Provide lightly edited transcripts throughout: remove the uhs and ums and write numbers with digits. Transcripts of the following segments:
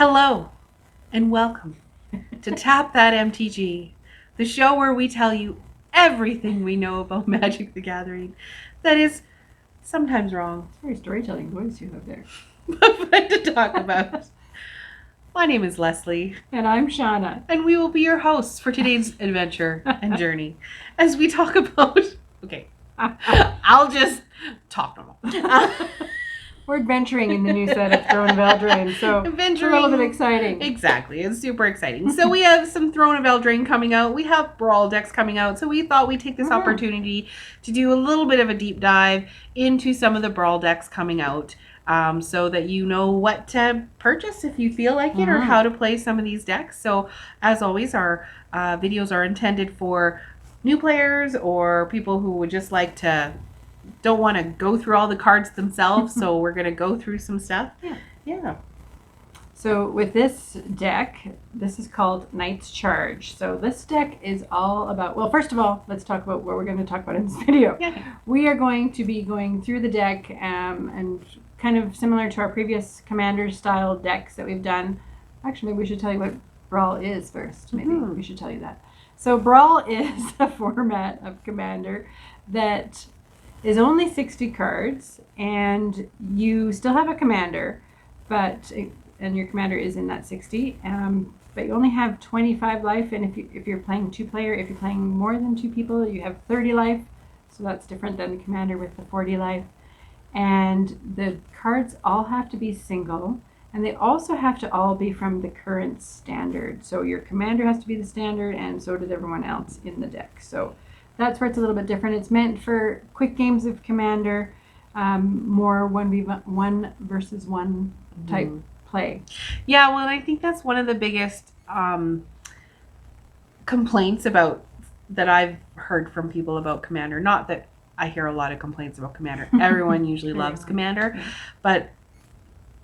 Hello and welcome to Tap That MTG, the show where we tell you everything we know about Magic the Gathering that is sometimes wrong, It's a very storytelling voice you have there. but fun to talk about. My name is Leslie. And I'm Shauna. And we will be your hosts for today's adventure and journey as we talk about... Okay, I'll just talk normal. We're adventuring in the new set of Throne of Eldraine, so it's a little bit exciting. Exactly, it's super exciting. So we have some Throne of Eldraine coming out. We have Brawl decks coming out. So we thought we'd take this opportunity to do a little bit of a deep dive into some of the Brawl decks coming out, so that you know what to purchase if you feel like it, or how to play some of these decks. So as always, our videos are intended for new players or people who would just like to... don't want to go through all the cards themselves, so we're going to go through some stuff. Yeah. So with this deck, this is called Knight's Charge. So this deck is all about, well, first of all, let's talk about what we're going to talk about in this video. Yeah. We are going to be going through the deck and kind of similar to our previous Commander style decks that we've done. Actually, maybe we should tell you what Brawl is first. Maybe we should tell you that. So Brawl is a format of Commander that is only 60 cards, and you still have a commander, and your commander is in that 60, but you only have 25 life, and if you're playing two-player, if you're playing more than two people, you have 30 life, so that's different than the commander with the 40 life. And the cards all have to be single, and they also have to all be from the current standard. So your commander has to be the standard, and so does everyone else in the deck. So that's where it's a little bit different. It's meant for quick games of Commander, more 1v1 versus 1 type play. Yeah, well, I think that's one of the biggest complaints about that I've heard from people about Commander. Not that I hear a lot of complaints about Commander. Everyone usually loves Commander, but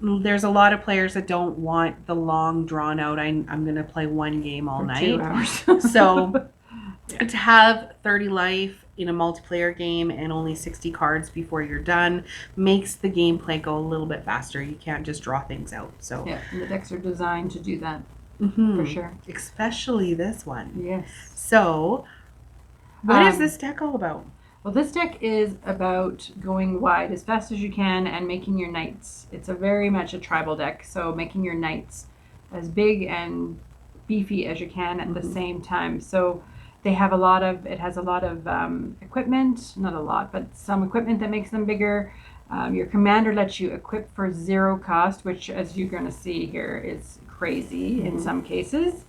there's a lot of players that don't want the long, drawn out, I'm going to play one game all night. 2 hours. So... to have 30 life in a multiplayer game and only 60 cards before you're done makes the gameplay go a little bit faster. You can't just draw things out. So yeah, and the decks are designed to do that for sure. Especially this one. Yes. So, what is this deck all about? Well, this deck is about going wide as fast as you can and making your knights. It's very much a tribal deck, so making your knights as big and beefy as you can at the same time. So it has a lot of equipment, not a lot, but some equipment that makes them bigger. Your commander lets you equip for 0 cost, which, as you're going to see here, is crazy in some cases.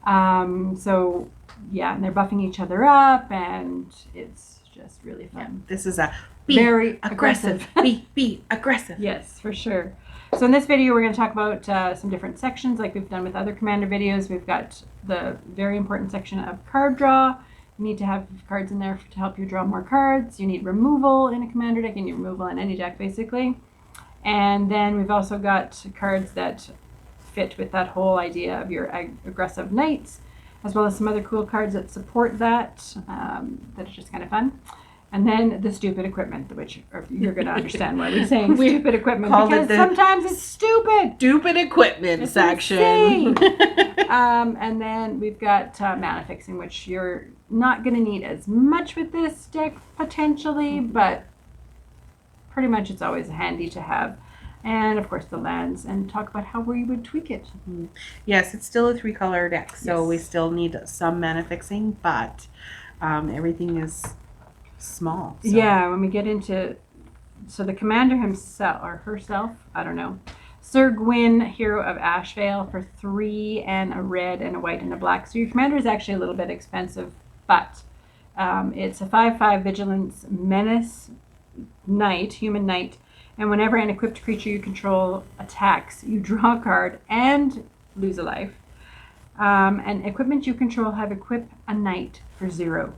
So yeah, and they're buffing each other up, and it's just really fun. Yeah, this is a very aggressive. Be aggressive. Yes, for sure. So in this video, we're going to talk about some different sections like we've done with other Commander videos. We've got the very important section of card draw. You need to have cards in there to help you draw more cards. You need removal in a Commander deck. You need removal in any deck, basically. And then we've also got cards that fit with that whole idea of your aggressive knights, as well as some other cool cards that support that, that are just kind of fun. And then the stupid equipment, which you're going to understand why we're saying stupid equipment, because sometimes it's stupid. Stupid equipment it's section. And then we've got mana fixing, which you're not going to need as much with this deck potentially, but pretty much it's always handy to have. And of course the lands, and talk about how we would tweak it. Yes, it's still a 3-color deck, so we still need some mana fixing, but everything is small. So. Yeah, when we get into, so the commander himself or herself, I don't know, Sir Gwyn, Hero of Ashvale, for 3 and a red and a white and a black. So your commander is actually a little bit expensive, but it's a 5/5 Vigilance Menace Knight, human knight, and whenever an equipped creature you control attacks, you draw a card and lose a life. And equipment you control have equip a knight for 0.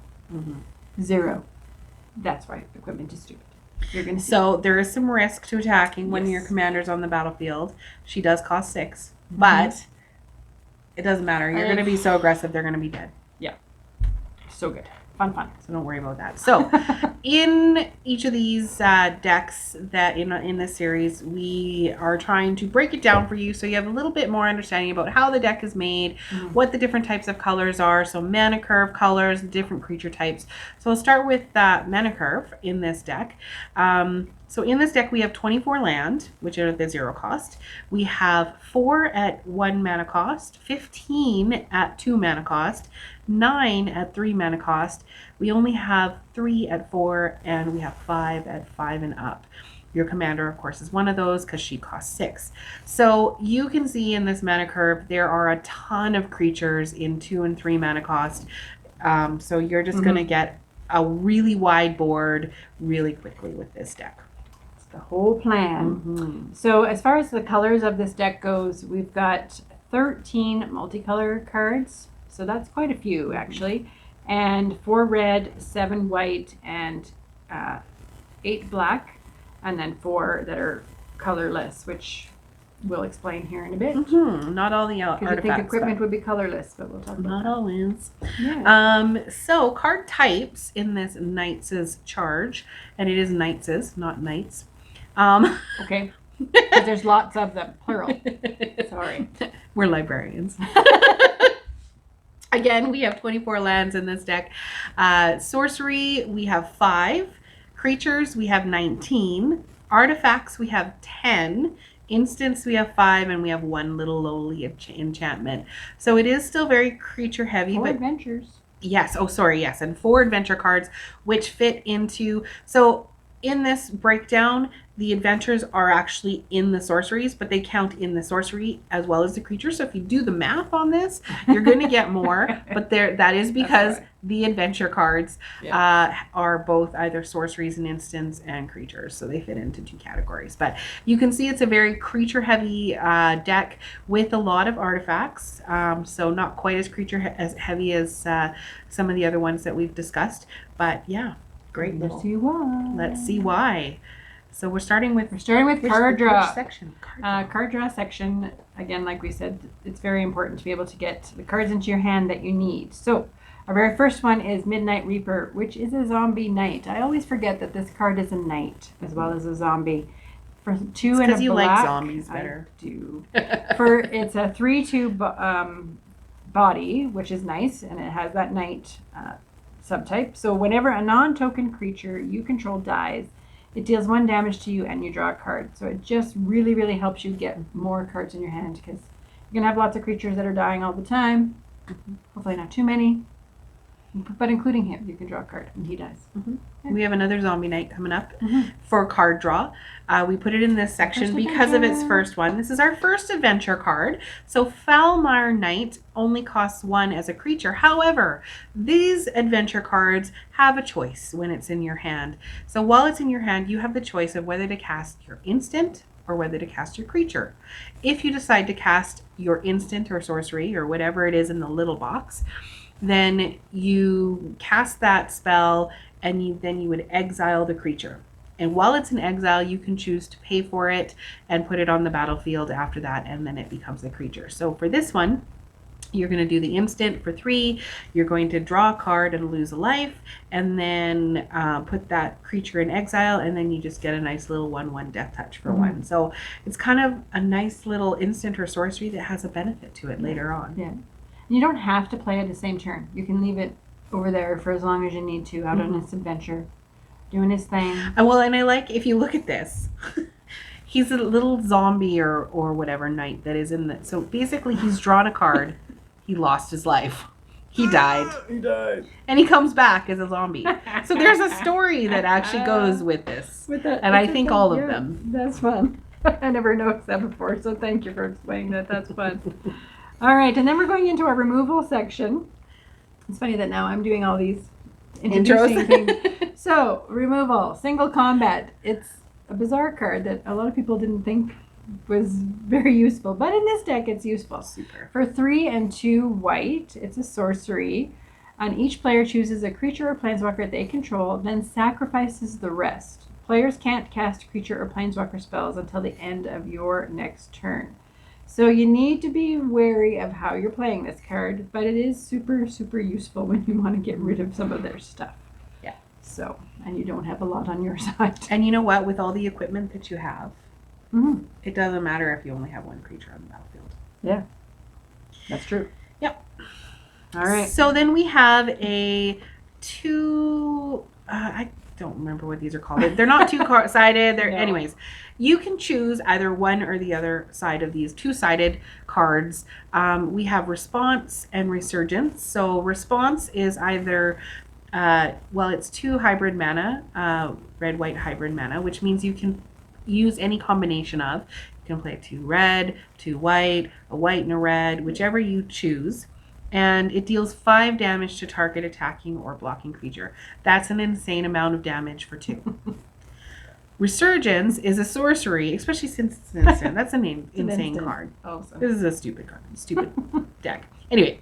0. That's right. Equipment is stupid. You're gonna see. So there is some risk to attacking when your commander's on the battlefield. She does cost 6, but it doesn't matter. You're going to be so aggressive, they're going to be dead. Yeah. So good. Fun. So don't worry about that. So in each of these decks that in this series, we are trying to break it down for you so you have a little bit more understanding about how the deck is made, what the different types of colors are, so mana curve colors, different creature types. So I'll start with mana curve in this deck. So in this deck, we have 24 land, which are the 0 cost. We have 4 at 1 mana cost, 15 at 2 mana cost, 9 at 3 mana cost. We only have 3 at 4, and we have 5 at 5 and up. Your commander, of course, is one of those because she costs 6. So you can see in this mana curve, there are a ton of creatures in 2 and 3 mana cost. So you're just going to get a really wide board really quickly with this deck. The whole plan. So as far as the colors of this deck goes, we've got 13 multicolor cards. So that's quite a few, actually. And 4 red, 7 white, and 8 black. And then 4 that are colorless, which we'll explain here in a bit. Not all the artifacts. Because you think equipment would be colorless, but we'll talk about not that. always. Yeah. So card types in this Knights' charge, and it is Knights', not Knights. Okay. Because there's lots of them, plural. Sorry. We're librarians. Again, we have 24 lands in this deck. Sorcery, we have 5. Creatures, we have 19. Artifacts, we have 10. Instants, we have 5, and we have 1 little lowly enchantment. So it is still very creature heavy. 4 but adventures. Yes. Oh, sorry. Yes. And 4 adventure cards, which fit into... So in this breakdown, the adventures are actually in the sorceries, but they count in the sorcery as well as the creature. So if you do the math on this, you're going to get more. But that is because the adventure cards are both either sorceries and instants and creatures. So they fit into 2 categories. But you can see it's a very creature-heavy deck with a lot of artifacts. So not quite as creature-heavy as some of the other ones that we've discussed. But yeah, great. Let's see why. Let's see why. So we're starting with card draw. Which section? Card draw section. Again, like we said, it's very important to be able to get the cards into your hand that you need. So our very first one is Midnight Reaper, which is a zombie knight. I always forget that this card is a knight as well as a zombie. For 2 and a black. Because you like zombies better. I do. It's a 3/2 body, which is nice, and it has that knight subtype. So whenever a non-token creature you control dies, it deals 1 damage to you and you draw a card. So it just really, really helps you get more cards in your hand because you're going to have lots of creatures that are dying all the time. Hopefully not too many. But including him, you can draw a card and he dies. We have another zombie knight coming up for card draw. We put it in this section because of its first one. This is our first adventure card. So Falmar Knight only costs 1 as a creature. However, these adventure cards have a choice when it's in your hand. So while it's in your hand, you have the choice of whether to cast your instant or whether to cast your creature. If you decide to cast your instant or sorcery or whatever it is in the little box, then you cast that spell and then you would exile the creature. And while it's in exile, you can choose to pay for it and put it on the battlefield after that, and then it becomes a creature. So for this one, you're going to do the instant for 3. You're going to draw a card and lose a life, and then put that creature in exile, and then you just get a nice little 1/1 death touch for 1. So it's kind of a nice little instant or sorcery that has a benefit to it later on. Yeah. You don't have to play it the same turn. You can leave it over there for as long as you need to, out on its adventure, doing his thing. Well, and I like, if you look at this, he's a little zombie or whatever knight that is in the... So basically, he's drawn a card. He lost his life. He died. He died. And he comes back as a zombie. So there's a story that actually goes with this. And I think all of them. That's fun. I never noticed that before, so thank you for explaining that. That's fun. All right, and then we're going into our removal section. It's funny that now I'm doing all these introducing things. So, removal, single combat. It's a bizarre card that a lot of people didn't think was very useful, but in this deck it's useful. Super. For 3 and 2 white, it's a sorcery, and each player chooses a creature or planeswalker they control, then sacrifices the rest. Players can't cast creature or planeswalker spells until the end of your next turn. So you need to be wary of how you're playing this card, but it is super, super useful when you want to get rid of some of their stuff. Yeah. So, and you don't have a lot on your side. And you know what? With all the equipment that you have, Mm-hmm. it doesn't matter if you only have one creature on the battlefield. Yeah, that's true. Yep. All right. So then we have a two. I don't remember what these are called. They're not two-sided. They're No. Anyways. You can choose either one or the other side of these two-sided cards. We have Response and Resurgence. So Response is either it's 2 hybrid mana, red-white hybrid mana, which means you can use any combination of. You can play 2 red, 2 white, a white and a red, whichever you choose. And it deals 5 damage to target attacking or blocking creature. That's an insane amount of damage for 2. Resurgence is a sorcery, especially since it's an instant. That's an insane instant. card. Also. This is a stupid card. Stupid deck. Anyway,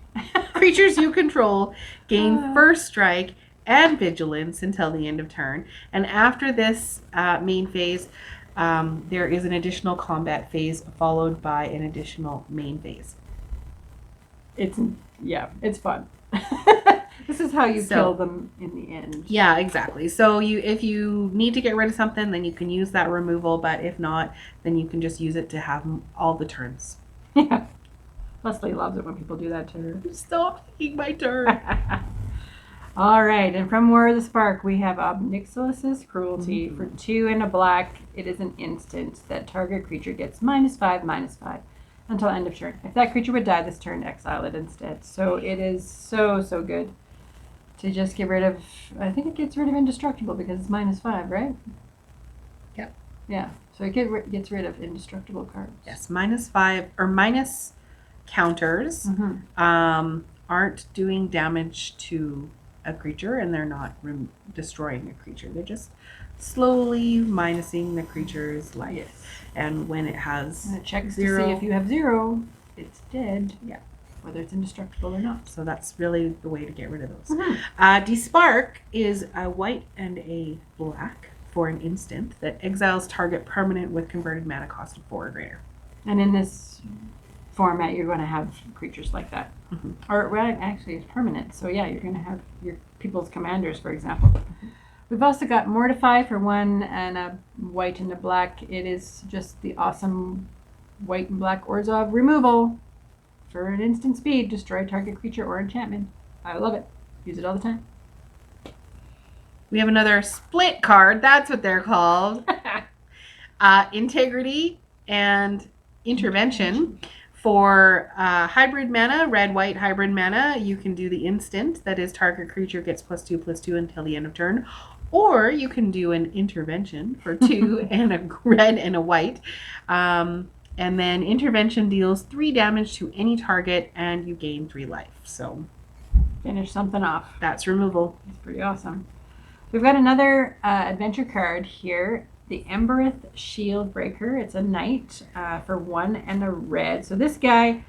creatures you control gain first strike and vigilance until the end of turn. And after this main phase, there is an additional combat phase followed by an additional main phase. It's fun. This is how you kill them in the end. Yeah, exactly. So if you need to get rid of something, then you can use that removal. But if not, then you can just use it to have all the turns. Yeah. Leslie loves it when people do that to her. Stop taking my turn. All right, and from War of the Spark, we have Obnixilus's Cruelty. For 2 and a black. It is an instant that target creature gets -5/-5 until end of turn. If that creature would die this turn, exile it instead. So it is so good to just get rid of. I think it gets rid of Indestructible because it's -5, right? Yep. Yeah. So it gets rid of indestructible cards. Yes, -5 or minus counters aren't doing damage to a creature, and they're not destroying a creature. They're just slowly minusing the creature's life. Yes. And when it has And it checks 0, to see if you have 0, it's dead. Yeah. Whether it's indestructible or not. So that's really the way to get rid of those. Mm-hmm. Despark is a white and a black for an instant that exiles target permanent with converted mana cost of 4 or greater. And in this format, you're going to have creatures like that. Mm-hmm. Or, well, actually, it's permanent. So, yeah, you're going to have your people's commanders, for example. Mm-hmm. We've also got Mortify for 1 and a white and a black. It is just the awesome white and black Orzhov removal. For an instant speed, destroy target creature or enchantment. I love it. Use it all the time. We have another split card. That's what they're called. Integrity and Intervention. For hybrid mana, red-white hybrid mana, you can do the instant. That is, target creature gets +2/+2 until the end of turn. Or you can do an intervention for 2 and a red and a white. And then intervention deals 3 damage to any target and you gain 3 life. So Finish something off. that's removal. It's pretty awesome. We've got another adventure card here. The Embereth Shield Breaker. It's a knight for 1 and a red. So this guy,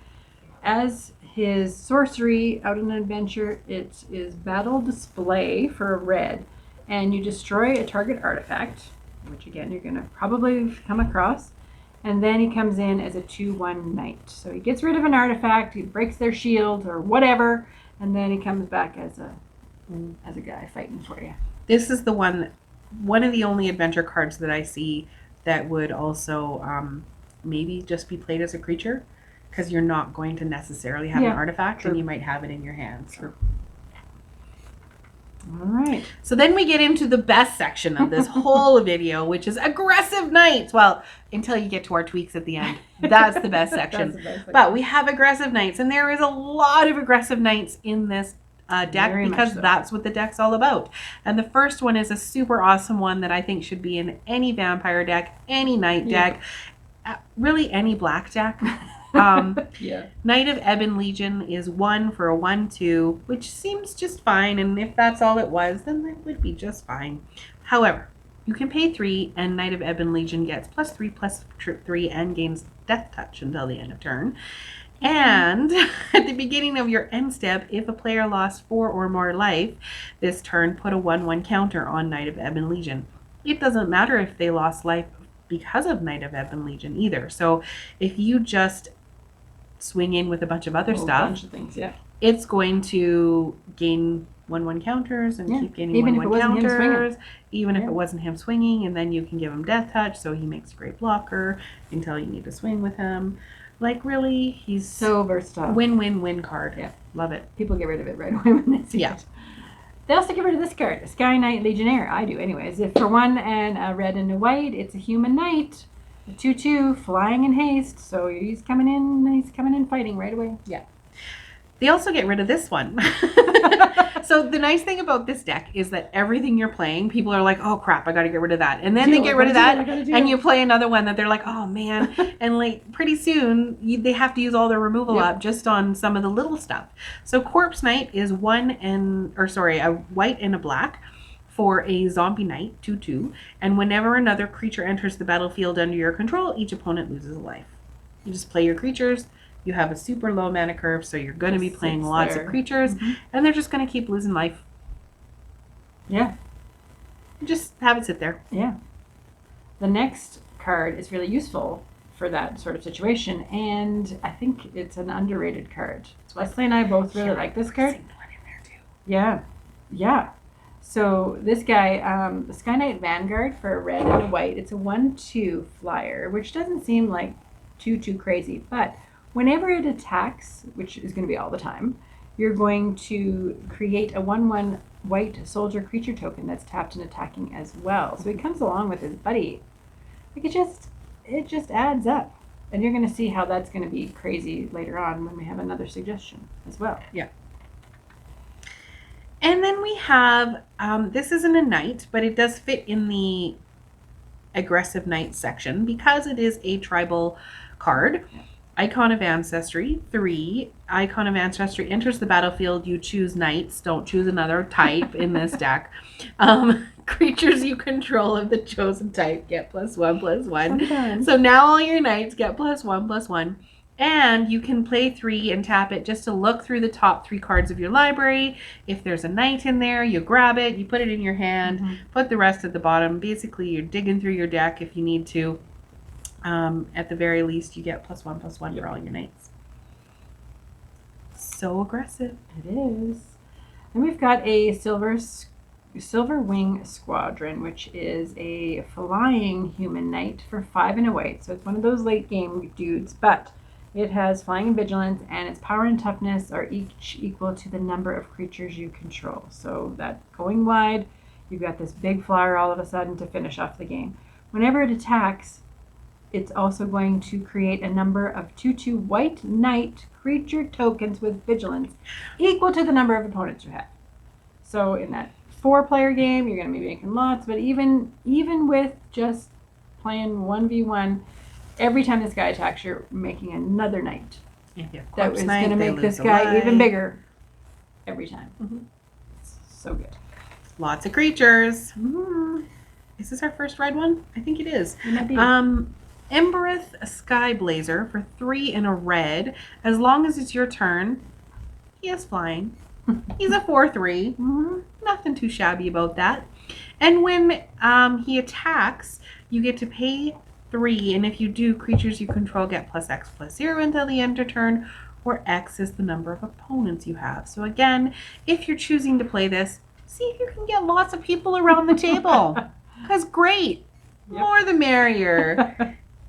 as his sorcery out in an adventure, it is Battle Display for a red. And you destroy a target artifact, which again you're going to probably come across. And then he comes in as a 2/1 knight. So he gets rid of an artifact, he breaks their shield or whatever, and then he comes back as a guy fighting for you. This is the one of the only adventure cards that I see that would also maybe just be played as a creature, because you're not going to necessarily have an artifact, and you might have it in your hands. True. All right. So then we get into the best section of this whole video, which is aggressive knights. Well, until you get to our tweaks at the end. That's the best section. That's the best section. But we have aggressive knights, and there is a lot of aggressive knights in this deck Very much because so. that's what the deck's all about. And the first one is a super awesome one that I think should be in any vampire deck, any knight deck, really any black deck. Yeah. Knight of Ebon Legion is 1 for a 1/2, which seems just fine, and if that's all it was, then that would be just fine. However, you can pay 3, and Knight of Ebon Legion gets +3/+3 and gains Death Touch until the end of turn. And at the beginning of your end step, if a player lost 4 or more life this turn, put a 1/1 counter on Knight of Ebon Legion. It doesn't matter if they lost life because of Knight of Ebon Legion either. So if you just swing in with a bunch of other A stuff, bunch of things, yeah. it's going to gain 1/1 counters and keep gaining even if 1/1 it wasn't him swinging. counters, even if it wasn't him swinging, and then you can give him death touch, so he makes a great blocker until you need to swing with him. Like, really, he's So versatile. win card. Yeah. Love it. People get rid of it right away when they see it. They also get rid of this card, Sky Knight Legionnaire. I do, anyways. If for 1 and a red and a white, it's a human knight, a 2/2, flying in haste. So he's coming in fighting right away. Yeah. They also get rid of this one. So the nice thing about this deck is that everything you're playing, people are like, oh crap, I got to get rid of that. And then they get rid of that, and you play another one that they're like, oh man. And like pretty soon, they have to use all their removal up just on some of the little stuff. So Corpse Knight is a white and a black for a zombie knight, 2/2. And whenever another creature enters the battlefield under your control, each opponent loses a life. You just play your creatures. You have a super low mana curve, so you're going to be playing lots of creatures, and they're just going to keep losing life. Yeah. Just have it sit there. Yeah. The next card is really useful for that sort of situation, and I think it's an underrated card. Leslie and I both really like this card. Yeah. Yeah. So this guy, the Sky Knight Vanguard for a red and a white, it's a 1/2 flyer, which doesn't seem like too crazy, but whenever it attacks, which is going to be all the time, you're going to create a 1/1 white soldier creature token that's tapped and attacking as well. So he comes along with his buddy. Like it just adds up. And you're going to see how that's going to be crazy later on when we have another suggestion as well. Yeah. And then we have, this isn't a knight, but it does fit in the aggressive knight section because it is a tribal card. Yeah. Icon of Ancestry, 3. Icon of Ancestry enters the battlefield. You choose knights. Don't choose another type in this deck. Creatures you control of the chosen type get +1/+1. Sometimes. So now all your knights get +1/+1. And you can play 3 and tap it just to look through the top 3 cards of your library. If there's a knight in there, you grab it, you put it in your hand, put the rest at the bottom. Basically, you're digging through your deck if you need to. At the very least, you get +1/+1 for all your knights. So aggressive. It is. And we've got a Silver Wing Squadron, which is a flying human knight for 5 and a white. So it's one of those late game dudes, but it has flying and vigilance, and its power and toughness are each equal to the number of creatures you control. So that going wide, you've got this big flyer all of a sudden to finish off the game. Whenever it attacks, it's also going to create a number of 2/2 white knight creature tokens with vigilance equal to the number of opponents you have. So in that 4-player game, you're going to be making lots, but even with just playing 1v1, every time this guy attacks, you're making another knight. That is going to make this guy even bigger every time. It's so good. Lots of creatures. Is this our first red one? I think it is. It might be. Embereth Skyblazer for 3 and a red. As long as it's your turn, he is flying. He's a 4/3. Nothing too shabby about that. And when he attacks, you get to pay 3, and if you do, creatures you control get +X/+0 until the end of turn, where X is the number of opponents you have. So again, if you're choosing to play this, see if you can get lots of people around the table. Because great. More the merrier.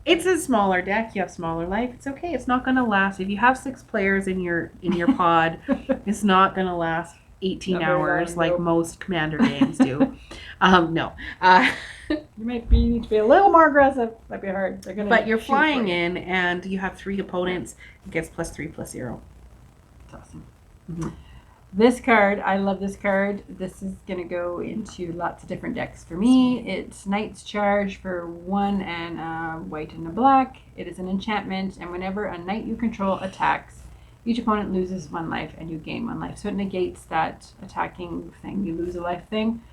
It's a smaller deck. You have smaller life. It's okay. It's not going to last. If you have 6 players in your pod, it's not going to last 18 hours like most Commander games do. No. You need to be a little more aggressive. Might be hard. But you're flying in, and you have 3 opponents. It gets +3/+0. It's awesome. This card, I love this card. This is going to go into lots of different decks for me. It's Knight's Charge for 1 and a white and a black. It is an enchantment, and whenever a knight you control attacks, each opponent loses 1 life and you gain 1 life. So it negates that attacking thing, you lose a life thing.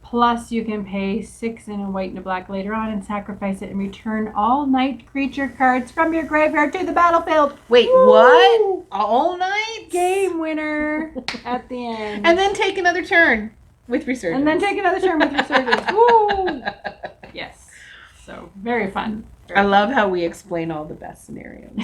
Plus, you can pay 6 and a white and a black later on and sacrifice it and return all knight creature cards from your graveyard to the battlefield. Wait, woo! What? All knights? Game winner at the end. And then take another turn with Resurgence. Woo! Yes. So, very fun. I love how we explain all the best scenarios.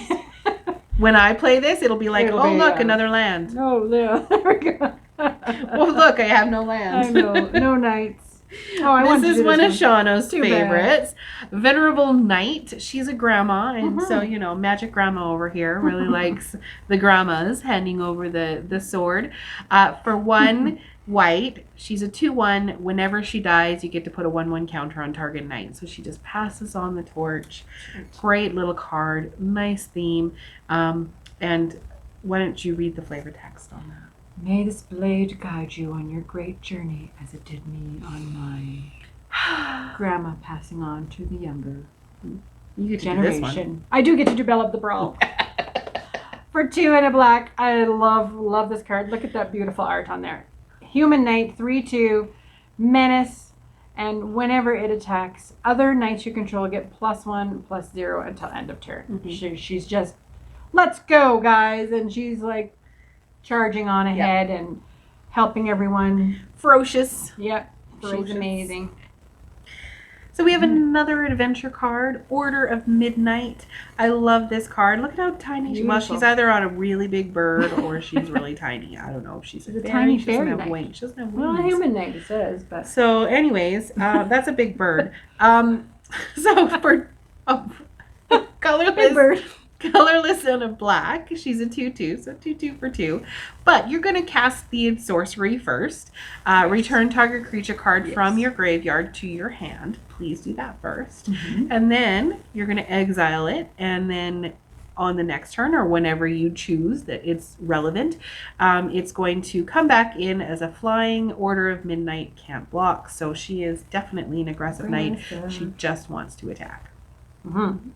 When I play this, it'll be like, It'll oh, be, look, another land. No, there we go. Well, look, I have no land. I know, no knights. Oh, I wanted to This do is one of one. Shauna's Too bad. favorites. Venerable Knight. She's a grandma, and so, Mhm. you know, Magic Grandma over here really likes the grandmas handing over the sword. For 1 white, she's a 2/1. Whenever she dies, you get to put a 1/1 counter on target knight. So she just passes on the torch. Great little card. Nice theme. And why don't you read the flavor text on that? May this blade guide you on your great journey as it did me on mine. Grandma passing on to the younger You get to do this one. generation. I do get to develop the Brawl. For 2 and a black, I love this card. Look at that beautiful art on there. Human Knight, 3/2, menace, and whenever it attacks, other knights you control get +1/+0 until end of turn. Mhm. She's just, let's go, guys, and she's like charging on ahead and helping everyone. Ferocious. Yep, Ferocious. she's amazing. So we have another adventure card, Order of Midnight. I love this card. Look at how tiny she. Well, Beautiful. she's either on a really big bird or she's really tiny. I don't know if she's a She's a fairy. tiny She doesn't fairy have knight. wings. She doesn't have Well, a wings. human knight, it says, but So, anyways, that's a big bird. So for big colorless, bird. colorless and a black, she's a 2/2, so 2/2 for 2. But you're going to cast the sorcery first. Return target creature card Yes. from your graveyard to your hand. Please do that first. Mhm. And then you're going to exile it, and then on the next turn or whenever you choose that it's relevant, it's going to come back in as a flying. Order of Midnight can't block, so she is definitely an aggressive knight. She just wants to attack. Mm-hmm.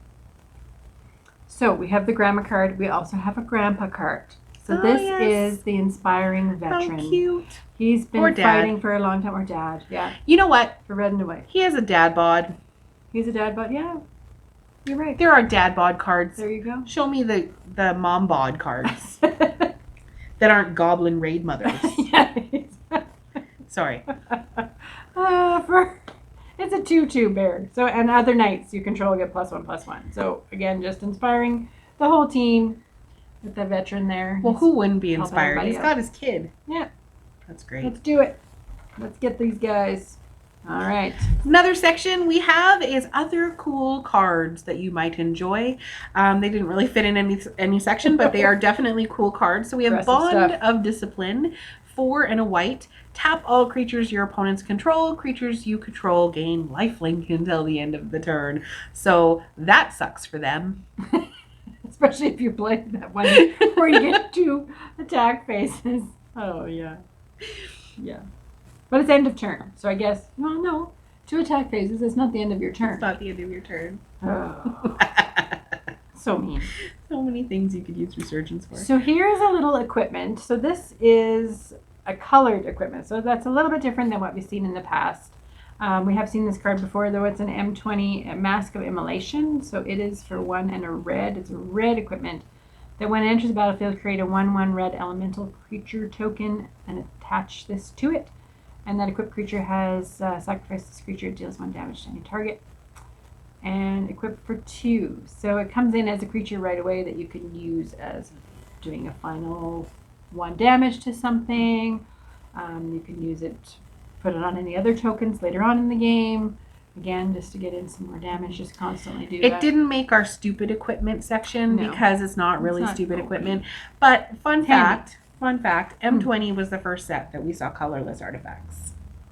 So we have the grandma card. We also have a grandpa card. So Oh, this yes. is the inspiring veteran. How cute. He's Or been dad. fighting for a long time. Or dad, yeah, You know what? for red and white. He has a dad bod. He's a dad, but yeah, you're right. There are dad bod cards. There you go. Show me the mom bod cards that aren't goblin raid mothers. Yeah. Sorry. It's a 2/2 bear. So and other knights you control get +1/+1. So again, just inspiring the whole team with the veteran there. Well, who wouldn't be Help inspired? everybody He's out. got his kid. Yeah. That's great. Let's do it. Let's get these guys. All right. Another section we have is other cool cards that you might enjoy. They didn't really fit in any section, but they are definitely cool cards. So we have Aggressive Bond stuff. of Discipline, 4 and a white. Tap all creatures your opponents control. Creatures you control gain lifelink until the end of the turn. So that sucks for them. Especially if you play that one where you get 2 attack phases. Oh, yeah. Yeah. But it's end of turn. So I guess, well, no. 2 attack phases is not the end of your turn. It's not the end of your turn. Oh, so mean. So many things you could use Resurgence for. So here's a little equipment. So this is a colored equipment. So that's a little bit different than what we've seen in the past. We have seen this card before, though. It's an M20 Mask of Immolation. So it is for 1 and a red. It's a red equipment that when it enters the battlefield, create a 1/1 red elemental creature token and attach this to it. And that equipped creature has sacrificed this creature, it deals 1 damage to any target. And equipped for 2. So it comes in as a creature right away that you can use as doing a final 1 damage to something. You can use it, put it on any other tokens later on in the game. Again, just to get in some more damage, just constantly do that. It didn't make our stupid equipment section No. because it's not really It's not stupid cool. equipment. But fun Handy. fact, M20 was the first set that we saw colorless artifacts.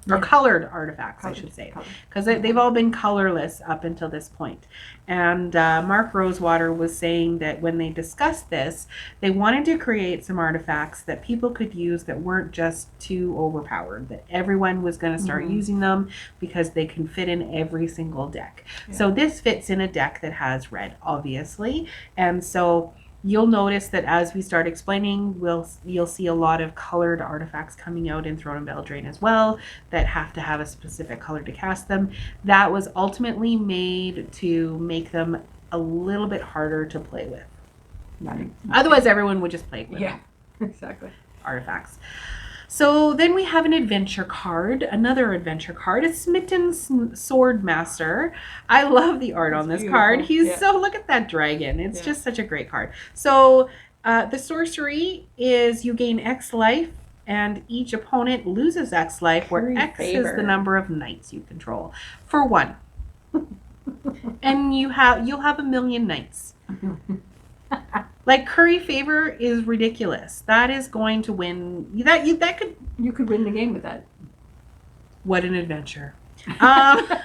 Or Yeah. colored artifacts, I Colored, should say. colored. Because they've all been colorless up until this point. And Mark Rosewater was saying that when they discussed this, they wanted to create some artifacts that people could use that weren't just too overpowered, that everyone was going to start Mhm. using them because they can fit in every single deck. Yeah. So this fits in a deck that has red, obviously. And so you'll notice that as we start explaining, you'll see a lot of colored artifacts coming out in Throne of Eldraine as well that have to have a specific color to cast them. That was ultimately made to make them a little bit harder to play with. Right. Otherwise, everyone would just play with Yeah, exactly. artifacts. So then we have an adventure card, another adventure card, a Smitten Sword Master. I love the art on this card. He's so, look at that dragon. It's just such a great card. So the sorcery is you gain X life and each opponent loses X life where X is the number of knights you control for 1. And you'll have 1,000,000 knights. Like curry favor is ridiculous. That is going to win. You could win the game with that. What an adventure! And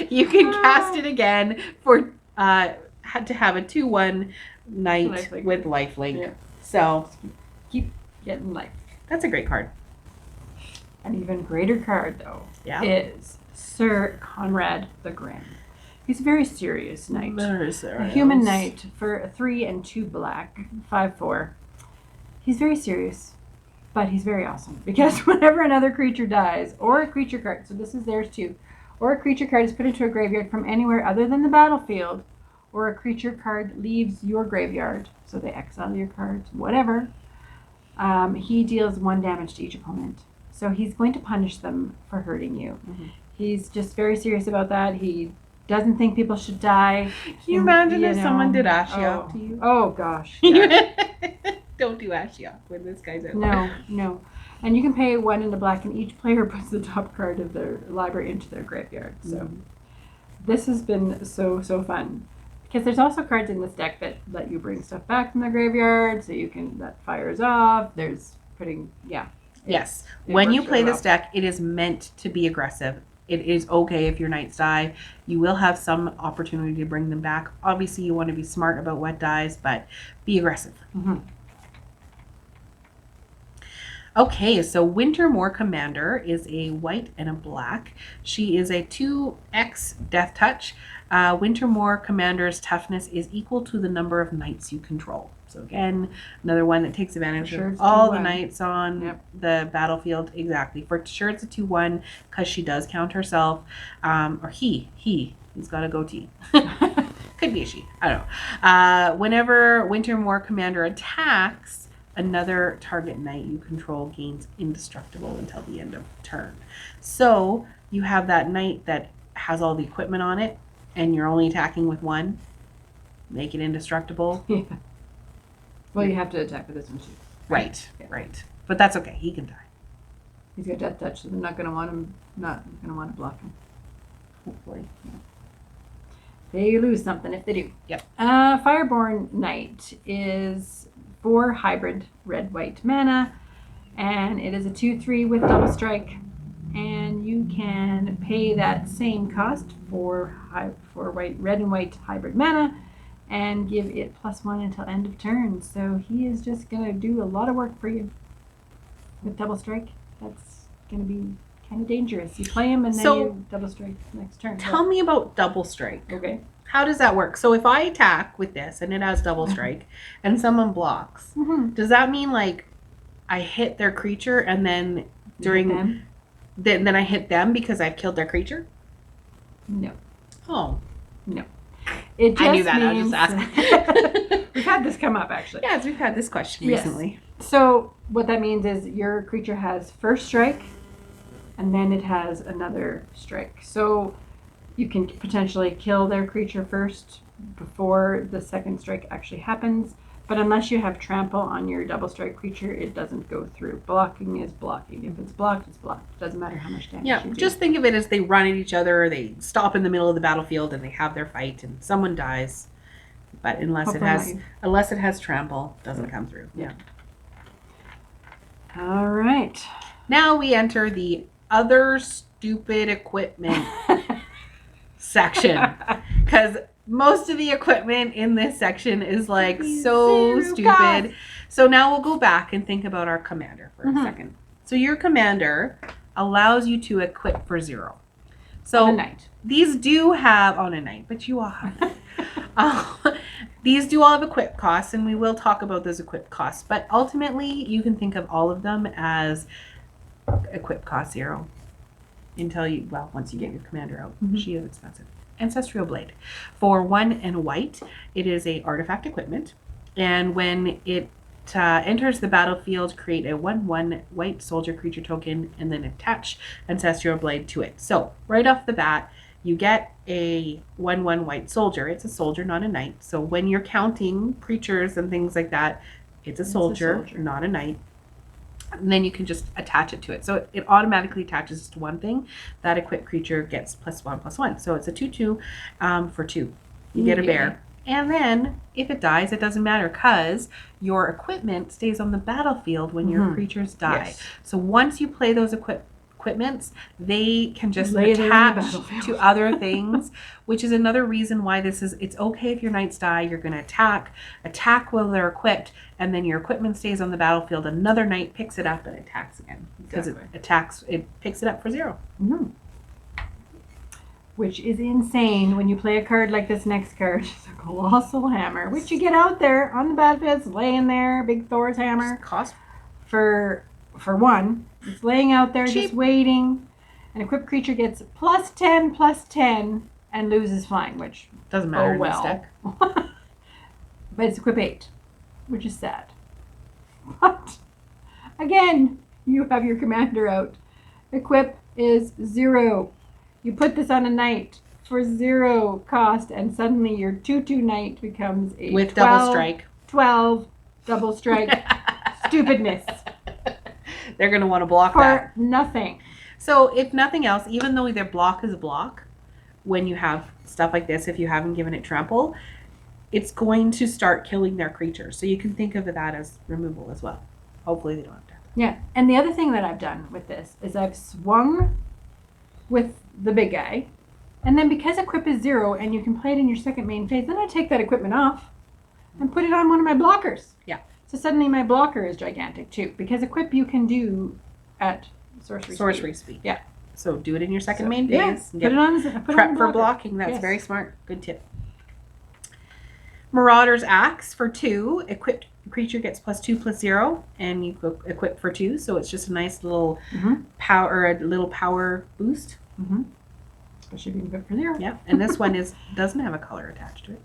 you can cast it again for had to have a 2/1 knight with lifelink. Yeah. So keep getting life. That's a great card. An even greater card though is Sir Conrad the Grim. He's a very serious knight. A human knight for 3 and 2 black, 5/4. He's very serious, but he's very awesome because whenever another creature dies, or a creature card, so this is theirs too, or a creature card is put into a graveyard from anywhere other than the battlefield, or a creature card leaves your graveyard, so they exile your cards, whatever, he deals 1 damage to each opponent. So he's going to punish them for hurting you. Mm-hmm. He's just very serious about that. He doesn't think people should die. Can you imagine if someone did Ashiok to you? Oh gosh. Yeah. Don't do Ashiok when this guy's out. No. And you can pay 1 into black and each player puts the top card of their library into their graveyard. So this has been so fun. Because there's also cards in this deck that let you bring stuff back from the graveyard, so you can, that fires off. There's putting, Yes. When you play this deck, it is meant to be aggressive. It is okay if your knights die. You will have some opportunity to bring them back. Obviously, you want to be smart about what dies, but be aggressive. Mm-hmm. Okay, so Wintermoor Commander is a white and a black. She is a 2x Death Touch. Wintermoor Commander's toughness is equal to the number of knights you control. So again, another one that takes advantage of all the knights on the battlefield. Exactly. For sure it's a 2/1 because she does count herself. Or he's got a goatee. Could be a she. I don't know. Whenever Wintermoor Commander attacks, another target knight you control gains indestructible until the end of turn. So you have that knight that has all the equipment on it and you're only attacking with 1. Make it indestructible. Yeah. Well, you have to attack with this one too. Right. But that's okay. He can die. He's got Death Touch, so they're not going to want to block him. Hopefully. Yeah. They lose something if they do. Yep. Fireborn Knight is 4 hybrid red-white mana, and it is a 2/3 with double strike. And you can pay that same cost for red and white hybrid mana and give it +1 until end of turn. So he is just going to do a lot of work for you with double strike. That's going to be kind of dangerous. You play him and then you double strike next turn. Tell me about double strike. Okay. How does that work? So if I attack with this and it has double strike and someone blocks, does that mean like I hit their creature and then then I hit them because I've killed their creature? No. Oh. No. It just I knew that. Means, I was just asking. We've had this come up, actually. Yes, we've had this question recently. So what that means is your creature has first strike, and then it has another strike. So you can potentially kill their creature first before the second strike actually happens. But unless you have trample on your double strike creature, it doesn't go through. Blocking is blocking. If it's blocked, it's blocked. It doesn't matter how much damage you do. Just think of it as they run at each other, they stop in the middle of the battlefield and they have their fight and someone dies. But unless it has trample, it doesn't come through. Yeah. All right. Now we enter the other stupid equipment section. Because most of the equipment in this section is like so stupid. So now we'll go back and think about our commander for a second. So your commander allows you to equip for 0. So on a night. These do have on a night, but you all have these do all have equip costs, and we will talk about those equip costs. But ultimately, you can think of all of them as equip cost 0 until once you get your commander out. She is expensive. Ancestral Blade. For 1 and white, it is a artifact equipment, and when it enters the battlefield, create a 1/1 white soldier creature token, and then attach Ancestral Blade to it. So right off the bat, you get a 1/1 white soldier. It's a soldier, not a knight. So when you're counting creatures and things like that, it's a soldier, not a knight. And then you can just attach it to it. So it automatically attaches to one thing. That equipped creature gets +1/+1. So it's a 2/2 for 2. You get a bear. And then if it dies, it doesn't matter because your equipment stays on the battlefield when your creatures die. Yes. So once you play those equipments, they can just Lay there on the attach battlefield. to other things, which is another reason why it's okay if your knights die. You're going to attack while they're equipped, and then your equipment stays on the battlefield. Another knight picks it up and attacks again because it picks it up for 0. Mm-hmm. Which is insane when you play a card like this next card. It's a Colossal Hammer, which you get out there on the battlefield. It's laying there, big Thor's hammer. Cost For 1. It's laying out there, cheap. just waiting. An equipped creature gets +10/+10 and loses flying, which doesn't matter oh in well. this deck. But it's equip 8, which is sad. But again, you have your commander out. Equip is 0. You put this on a knight for 0 cost, and suddenly your 2/2 knight becomes a With 12, double strike. 12 double strike stupidness They're going to want to block for that. nothing. So if nothing else, even though their block is a block, when you have stuff like this, if you haven't given it trample, it's going to start killing their creatures. So you can think of that as removal as well. Hopefully they don't have to. Yeah, and the other thing that I've done with this is I've swung with the big guy, and then because equip is 0 and you can play it in your second main phase, then I take that equipment off and put it on one of my blockers. Yeah. So suddenly my blocker is gigantic too, because equip you can do at sorcery speed. Yeah. So do it in your second main phase. Yeah, And put it on. prep for blocking. That's very smart. Good tip. Marauder's Axe for 2. Equipped creature gets +2/+0, and you equip for 2. So it's just a nice little power boost. Mm-hmm. Especially being equipped for 0. Yeah. And this one doesn't have a color attached to it.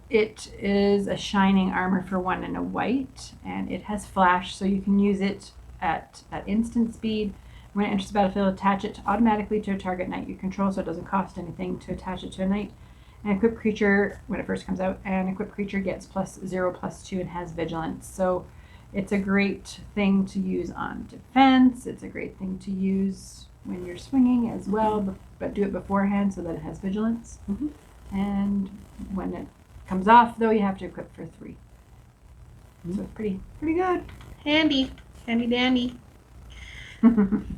It is a shining armor for 1 and a white, and it has flash, so you can use it at instant speed. When it enters the battlefield, attach it automatically to a target knight you control, so it doesn't cost anything to attach it to a knight. An equipped creature, when it first comes out, an equipped creature gets +0/+2 and has vigilance. So it's a great thing to use on defense. It's a great thing to use when you're swinging as well, but do it beforehand so that it has vigilance. Mm-hmm. And when it comes off, though, you have to equip for 3. So it's pretty good. Handy dandy.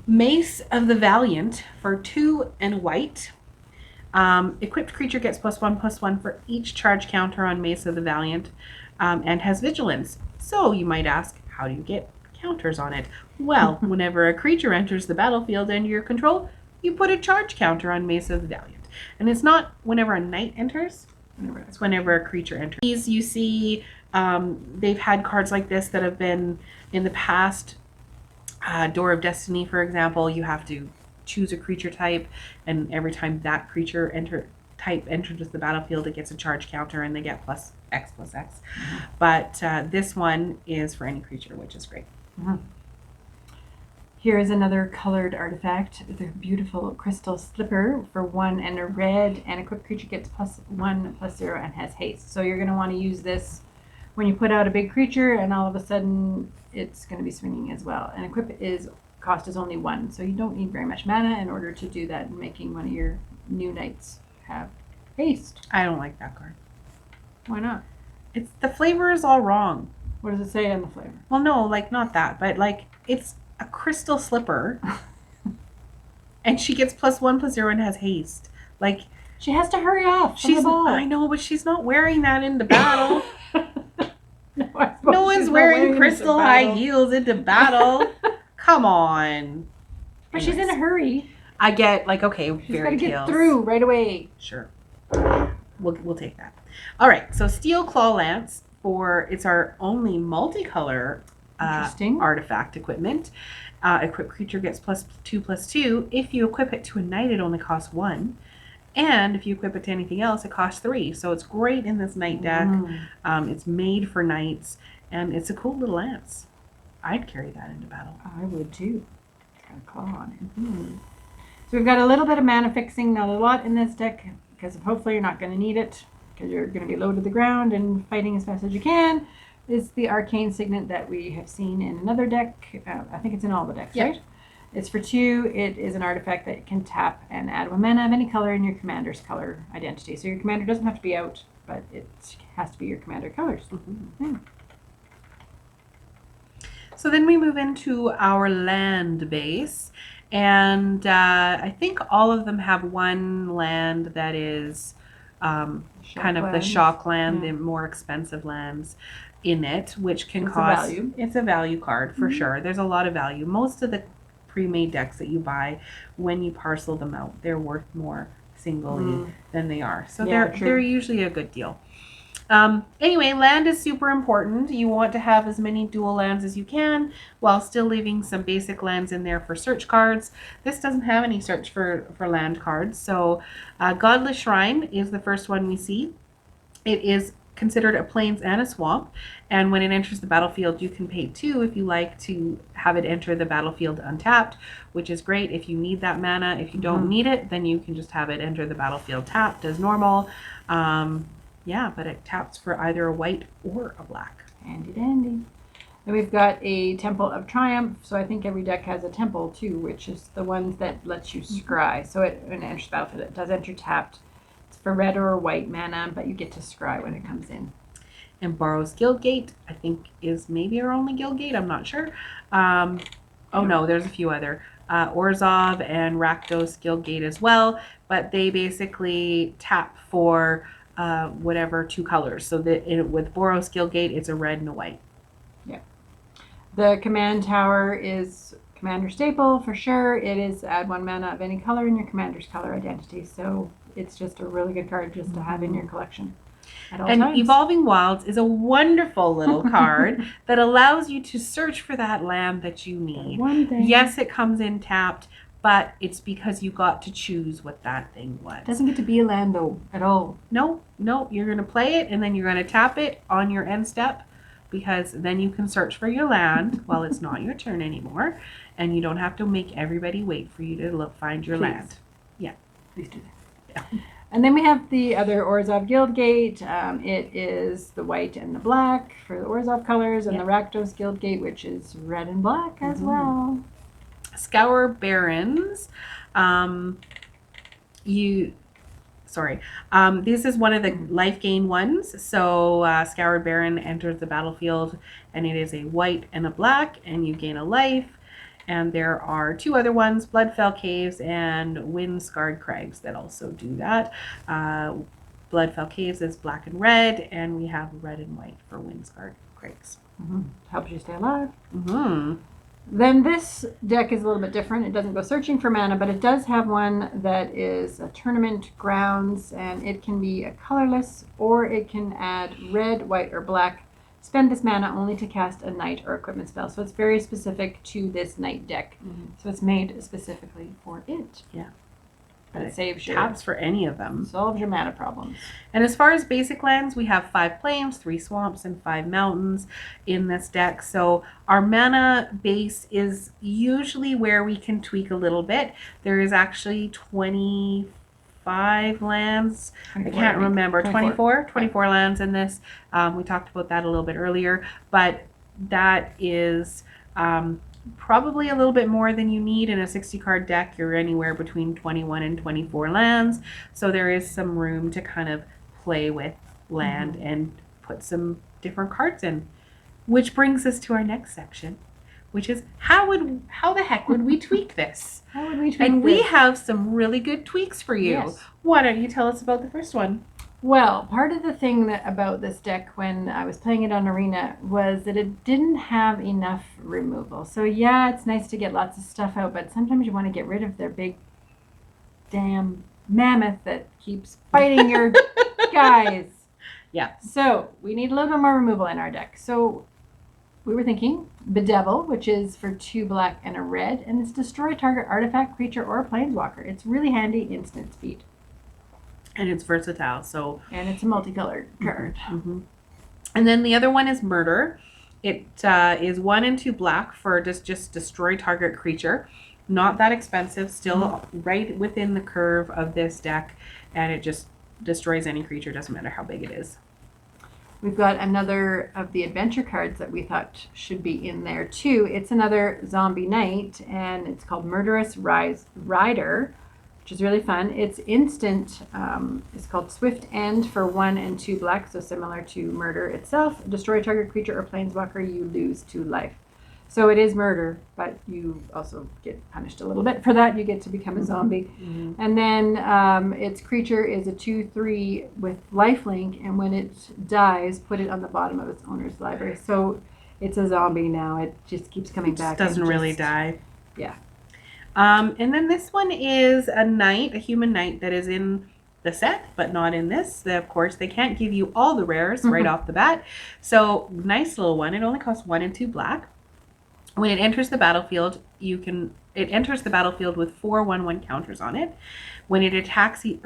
Mace of the Valiant for 2 and white. Equipped creature gets +1/+1 for each charge counter on Mace of the Valiant, and has vigilance. So you might ask, how do you get counters on it? Well, whenever a creature enters the battlefield under your control, you put a charge counter on Mace of the Valiant. And it's not whenever a knight enters. It's whenever a creature enters. These you see, they've had cards like this that have been in the past. Door of Destiny, for example, you have to choose a creature type, and every time that creature enters the battlefield, it gets a charge counter, and they get +X+X. Mm-hmm. But this one is for any creature, which is great. Mm-hmm. Here is another colored artifact, the beautiful crystal slipper for 1 and a red, and equipped creature gets +1/+0 and has haste. So you're going to want to use this when you put out a big creature, and all of a sudden it's going to be swinging as well. And cost is only 1, so you don't need very much mana in order to do that, and making one of your new knights have haste. I don't like that card. Why not? It's the flavor is all wrong. What does it say on the flavor? Well, no, like not that, but like it's a crystal slipper, and she gets +1/+0 and has haste. Like she has to hurry off. I know, but she's not wearing that into battle. No one's wearing crystal high heels into battle. Come on. But she's in a hurry. I get like, okay, she's fairy tales. She's got to get tales. through right away. Sure. We'll take that. All right. So Steel Claw Lance it's our only multicolor artifact equipment. Equipped creature gets +2/+2. If you equip it to a knight, it only costs 1. And if you equip it to anything else, it costs 3. So it's great in this knight deck. It's made for knights. And it's a cool little lance. I'd carry that into battle. I would too. It's got a claw on it. Mm-hmm. So we've got a little bit of mana fixing, not a lot in this deck, because hopefully you're not going to need it, because you're going to be low to the ground and fighting as fast as you can. Is the Arcane Signet that we have seen in another deck. I think it's in all the decks, right? It's for 2. It is an artifact that can tap and add 1 mana of any color in your commander's color identity. So your commander doesn't have to be out, but it has to be your commander colors. Mm-hmm. Yeah. So then we move into our land base. And I think all of them have one land that is kind of the shock land, the more expensive lands in it, which can cost. It's a value card for sure. There's a lot of value. Most of the pre-made decks that you buy, when you parcel them out, they're worth more singly than they are. So they're usually a good deal. Anyway, land is super important. You want to have as many dual lands as you can while still leaving some basic lands in there for search cards. This doesn't have any search for land cards. So Godless Shrine is the first one we see. It is considered a plains and a swamp, and when it enters the battlefield you can pay 2 if you like to have it enter the battlefield untapped, which is great if you need that mana. If you don't need it, then you can just have it enter the battlefield tapped as normal. Yeah, but it taps for either a white or a black. Handy dandy. Then we've got a Temple of Triumph. So I think every deck has a temple too, which is the ones that lets you scry. So when it enters the battlefield, it does enter tapped. It's for red or white mana, but you get to scry when it comes in. And Borrow's Guildgate, I think, is maybe our only Guildgate. I'm not sure. Oh no, there's a few other. Orzhov and Rakdos Guildgate as well, but they basically tap for whatever 2 colors. So that with Boros Guildgate, it's a red and a white. Yeah. The command tower is commander staple for sure. It is add 1 mana of any color in your commander's color identity. So it's just a really good card just to have in your collection at all times. Evolving Wilds is a wonderful little card that allows you to search for that land that you need. One thing. Yes, it comes in tapped, but it's because you got to choose what that thing was. It doesn't get to be a land though at all. No, you're going to play it and then you're going to tap it on your end step, because then you can search for your land while it's not your turn anymore, and you don't have to make everybody wait for you to find your land. Yeah. Please do that. Yeah. And then we have the other Orzhov Guildgate. It is the white and the black for the Orzhov colors, and the Rakdos Guildgate, which is red and black as well. Scour Barons. This is one of the life gain ones. So Scoured Baron enters the battlefield, and it is a white and a black, and you gain a life. And there are 2 other ones, Bloodfell Caves and Wind-Scarred Crags, that also do that. Bloodfell Caves is black and red, and we have red and white for Wind-Scarred Crags. Helps you stay alive. Then this deck is a little bit different. It doesn't go searching for mana, but it does have one that is a tournament grounds, and it can be a colorless, or it can add red, white, or black. Spend this mana only to cast a knight or equipment spell. So it's very specific to this knight deck. So it's made specifically for it. Yeah. But it saves your taps for any of them. Solves your mana problems. And as far as basic lands, we have 5 plains, 3 swamps, and 5 mountains in this deck. So our mana base is usually where we can tweak a little bit. There is actually 25 lands. I can't remember. 24 lands in this. We talked about that a little bit earlier, but that is probably a little bit more than you need in a 60 card deck. You're anywhere between 21 and 24 lands, so there is some room to kind of play with land and put some different cards in, which brings us to our next section, which is how the heck would we tweak this? We have some really good tweaks for you. Yes. Why don't you tell us about the first one? Well, part of the thing about this deck when I was playing it on Arena was that it didn't have enough removal. So yeah, it's nice to get lots of stuff out, but sometimes you want to get rid of their big damn mammoth that keeps fighting your guys. Yeah. So we need a little bit more removal in our deck. So we were thinking Bedevil, which is for 2 black and a red, and it's destroy target artifact, creature, or planeswalker. It's really handy instant speed. And it's versatile, and it's a multicolored card. And then the other one is Murder. It is 1 and 2 black for just destroy target creature. Not that expensive, still right within the curve of this deck, and it just destroys any creature, doesn't matter how big it is. We've got another of the adventure cards that we thought should be in there too. It's another zombie knight, and it's called Murderous Rider, which is really fun. It's instant. It's called Swift End for 1 and 2 black, so similar to murder itself. Destroy target creature or planeswalker, you lose 2 life. So it is murder, but you also get punished a little bit for that. You get to become a zombie. Mm-hmm. And then its creature is a 2/3 with lifelink, and when it dies, put it on the bottom of its owner's library. So it's a zombie now. It just keeps coming back. Doesn't really die. Yeah. And then this one is a knight, a human knight that is in the set, but not in this. Of course, they can't give you all the rares right off the bat. So nice little one. It only costs 1 and 2 black. When it enters the battlefield, it enters the battlefield with 4 1/1 counters on it. When it attacks, it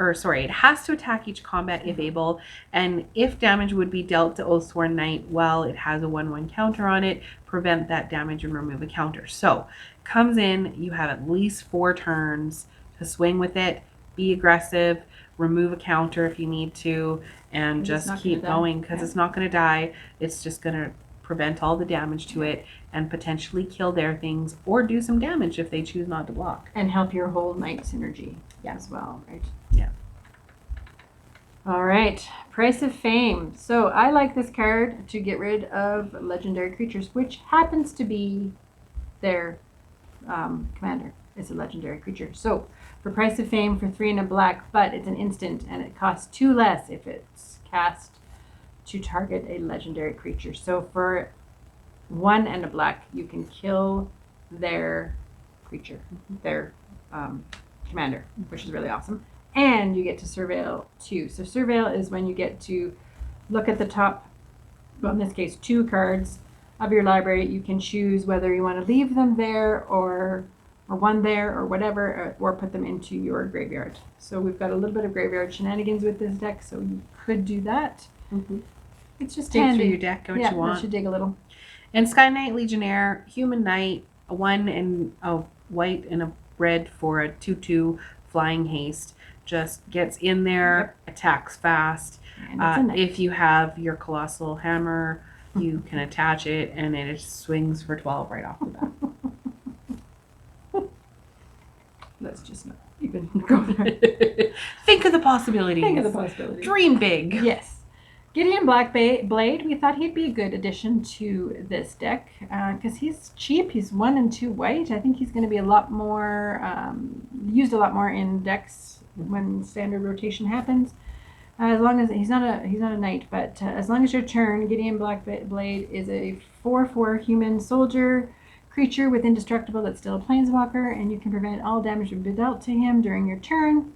has to attack each combat if able, and if damage would be dealt to Oathsworn Knight while it has a 1/1 counter on it, prevent that damage and remove a counter. So, comes in, you have at least 4 turns to swing with it, be aggressive, remove a counter if you need to, and just keep going, because it's not going to die. It's just going to prevent all the damage to it and potentially kill their things or do some damage if they choose not to block. And help your whole knight synergy as well, right? Yeah. All right, Price of Fame. So I like this card to get rid of legendary creatures, which happens to be their commander. It's a legendary creature. So for Price of Fame for 3 and a black, but it's an instant and it costs 2 less if it's cast to target a legendary creature. So for 1 and a black, you can kill their creature, their commander, which is really awesome. And you get to surveil 2. So surveil is when you get to look at the top, well, in this case, 2 cards of your library. You can choose whether you want to leave them there or 1 there or whatever, or put them into your graveyard. So we've got a little bit of graveyard shenanigans with this deck, so you could do that. Mm-hmm. It's just dig handy. through your deck, get what you want. You should dig a little. And Sky Knight Legionnaire, human knight, a 1 and a white and a red for a 2/2 flying haste. Just gets in there, attacks fast. If you have your colossal hammer, you can attach it, and it swings for 12 right off the bat. Let's just not even go there. Think of the possibilities. Think of the possibilities. Dream big. Yes. Gideon Blackblade, we thought he'd be a good addition to this deck because he's cheap. He's 1 and 2 white. I think he's going to be a lot more used a lot more in decks when standard rotation happens. As long as he's not a knight, but as long as your turn, Gideon Blackblade is a 4/4 human soldier creature with indestructible that's still a planeswalker, and you can prevent all damage to be dealt to him during your turn.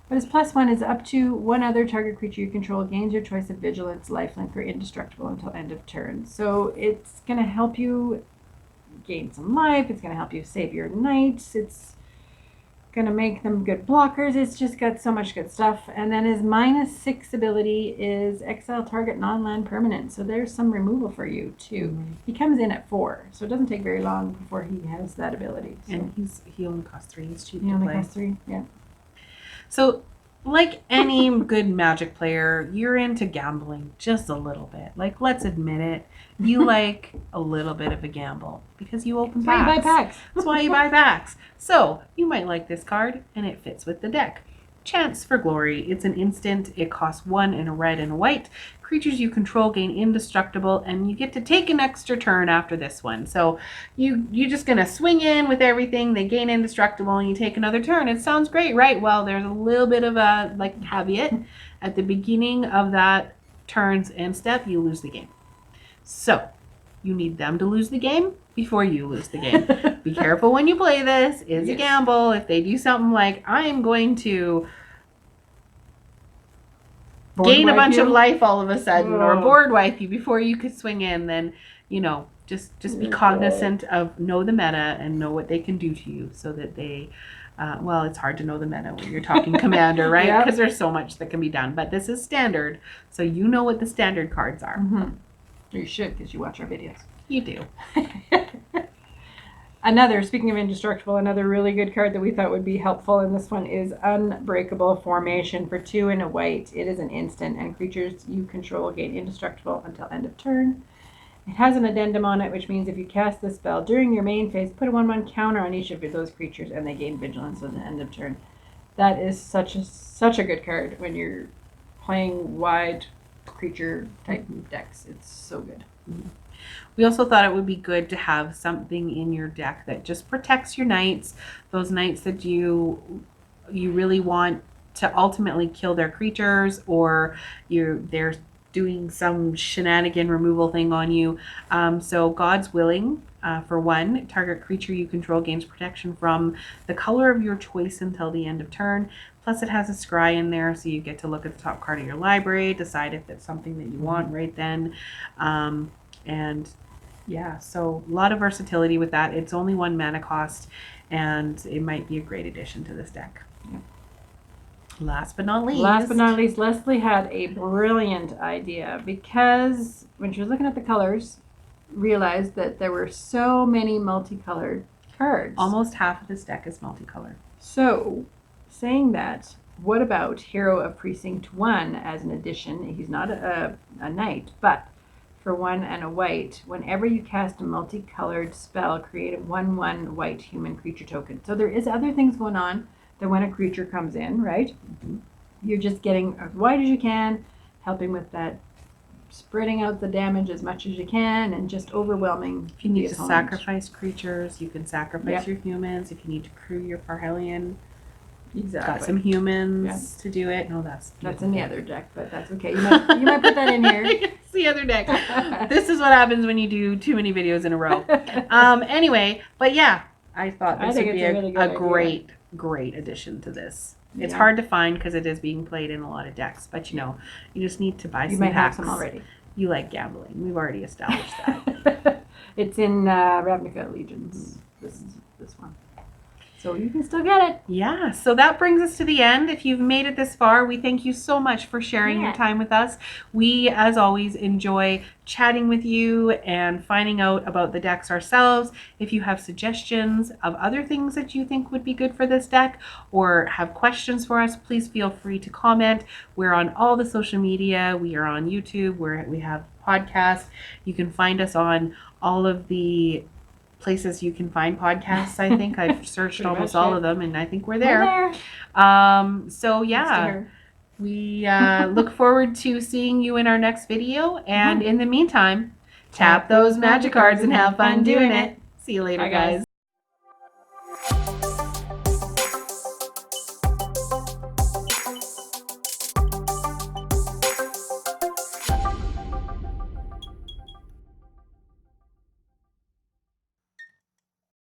But his +1 is up to 1 other target creature you control gains your choice of vigilance, lifelink, or indestructible until end of turn. So it's going to help you gain some life. It's going to help you save your knights. It's going to make them good blockers. It's just got so much good stuff. And then his -6 ability is exile target non-land permanent. So there's some removal for you too. Mm-hmm. He comes in at 4, so it doesn't take very long before he has that ability. So. And he only costs 3. He's cheap to play. He only costs 3, yeah. So, like any good Magic player, you're into gambling just a little bit. Like, let's admit it. You like a little bit of a gamble because you open packs. That's why you buy packs. That's why you buy packs. So, you might like this card, and it fits with the deck. Chance for Glory. It's an instant. It costs 1 and a red and a white. Creatures you control gain indestructible, and you get to take an extra turn after this one. So you're just going to swing in with everything. They gain indestructible, and you take another turn. It sounds great, right? Well, there's a little bit of a caveat. At the beginning of that turns end step, you lose the game. So you need them to lose the game before you lose the game. Be careful when you play this. It's a gamble. If they do something like, I'm going to gain a bunch of life all of a sudden, or board wipe you before you could swing in, then, just be cognizant of know the meta and know what they can do to you so that they, it's hard to know the meta when you're talking commander, right? Because there's so much that can be done. But this is standard, so you know what the standard cards are. Mm-hmm. Or you should, because you watch our videos. You do. Speaking of indestructible, another really good card that we thought would be helpful in this one is Unbreakable Formation for 2 and a white. It is an instant, and creatures you control gain indestructible until end of turn. It has an addendum on it, which means if you cast the spell during your main phase, put a 1/1 counter on each of those creatures, and they gain vigilance at the end of turn. That is such a good card when you're playing wide creature type decks. It's so good. We also thought it would be good to have something in your deck that just protects your knights, those knights that you really want to ultimately kill their creatures, or they're doing some shenanigan removal thing on you. So God's Willing, for 1, target creature you control gains protection from the color of your choice until the end of turn. Plus it has a scry in there, so you get to look at the top card of your library, decide if it's something that you want right then. And yeah, so a lot of versatility with that. It's only 1 mana cost, and it might be a great addition to this deck. Yep. Last but not least, Leslie had a brilliant idea, because when she was looking at the colors, realized that there were so many multicolored cards. Almost half of this deck is multicolored. So, saying that, what about Hero of Precinct 1 as an addition? He's not a knight, but for 1 and a white, whenever you cast a multicolored spell, create a 1/1 white human creature token. So there is other things going on than when a creature comes in, right? Mm-hmm. You're just getting as wide as you can, helping with that, spreading out the damage as much as you can, and just overwhelming. If you need to sacrifice creatures, you can sacrifice your humans. If you need to crew your Parhelion, exactly. Got some humans to do it. No, that's in the other deck, but that's okay. You might put that in here. It's the other deck. This is what happens when you do too many videos in a row. Anyway, but yeah, I thought this would be a great addition to this. It's hard to find because it is being played in a lot of decks, but you just need to buy some packs. You might have some already. You like gambling. We've already established that. It's in Ravnica Legions, this one. So you can still get it. Yeah, so that brings us to the end. If you've made it this far, we thank you so much for sharing your time with us. We, as always, enjoy chatting with you and finding out about the decks ourselves. If you have suggestions of other things that you think would be good for this deck, or have questions for us, please feel free to comment. We're on all the social media. We are on YouTube, where we have podcasts. You can find us on all of the places you can find podcasts. I think I've searched almost all of them, and I think we're there. So yeah, we look forward to seeing you in our next video, and in the meantime, tap those magic cards and have fun doing it. See you later. Bye, guys.